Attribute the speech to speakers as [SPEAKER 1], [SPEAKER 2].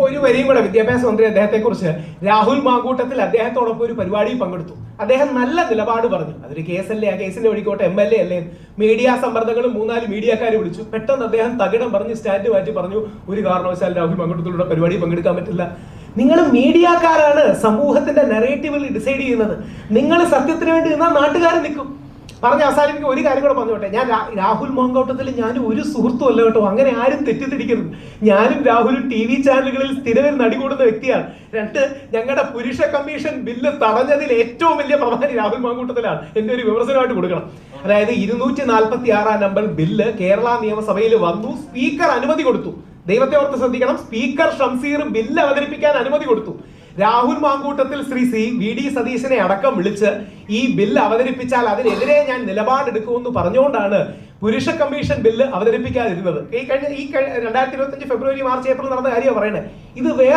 [SPEAKER 1] ഒരു വരിയും കൂടെ വിദ്യാഭ്യാസ മന്ത്രി അദ്ദേഹത്തെ കുറിച്ച്, രാഹുൽ മാങ്കൂട്ടത്തിൽ അദ്ദേഹത്തോടൊപ്പം ഒരു പരിപാടിയിൽ പങ്കെടുത്തു. അദ്ദേഹം നല്ല നിലപാട് പറഞ്ഞു. അതൊരു കേസല്ലേ, ആ കേസിന്റെ വഴിക്കോട്ടെ, MLA അല്ലേ. മീഡിയ സമ്മർദ്ദങ്ങളും 3-4 മീഡിയക്കാരെ വിളിച്ചു. പെട്ടെന്ന് അദ്ദേഹം തകിടം പറഞ്ഞ് സ്റ്റാൻഡ് മാറ്റി പറഞ്ഞു, ഒരു കാരണവശാൽ രാഹുൽ മാങ്കൂട്ടത്തിലൂടെ പരിപാടി പങ്കെടുക്കാൻ പറ്റില്ല. നിങ്ങൾ മീഡിയക്കാരാണ് സമൂഹത്തിന്റെ നെറേറ്റീവിൽ ഡിസൈഡ് ചെയ്യുന്നത്. നിങ്ങൾ സത്യത്തിന് വേണ്ടി നിന്നാൽ നാട്ടുകാർ നിൽക്കും. പറഞ്ഞ അവസാനിപ്പിക്കും. ഒരു കാര്യം കൂടെ പറഞ്ഞോട്ടെ, ഞാൻ രാഹുൽ മാങ്കൂട്ടത്തിൽ ഞാനും ഒരു സുഹൃത്തും അല്ല കേട്ടോ. അങ്ങനെ ആരും തെറ്റിദ്ധരിക്കരുത്. ഞാനും രാഹുലും TV ചാനലുകളിൽ സ്ഥിരം നടികൂടുന്ന വ്യക്തിയാണ്. 2, ഞങ്ങളുടെ പുരുഷ കമ്മീഷൻ ബില്ല് തടഞ്ഞതിൽ ഏറ്റവും വലിയ പ്രധാനി രാഹുൽ മാങ്കൂട്ടത്തിലാണ്. എന്റെ ഒരു വിമർശനമായിട്ട് കൊടുക്കണം. അതായത് 246 നമ്പർ ബില്ല് കേരള നിയമസഭയിൽ വന്നു. സ്പീക്കർ അനുമതി കൊടുത്തു. ദൈവത്തെ ഓർത്ത് ശ്രദ്ധിക്കണം, സ്പീക്കർ ഷംസീർ ബില്ല് അവതരിപ്പിക്കാൻ അനുമതി കൊടുത്തു. രാഹുൽ മാങ്കൂട്ടത്തിൽ ശ്രീ VD സതീശനെ അടക്കം വിളിച്ച് ഈ ബില്ല് അവതരിപ്പിച്ചാൽ അതിനെതിരെ ഞാൻ നിലപാടെടുക്കുമെന്ന് പറഞ്ഞുകൊണ്ടാണ് പുരുഷ കമ്മീഷൻ ബില്ല് അവതരിപ്പിക്കാതിരുന്നത്. ഈ 2025 ഫെബ്രുവരി, മാർച്ച്, ഏപ്രിൽ നടന്ന കാര്യമാണ് പറയുന്നത്. ഇത് വേറെ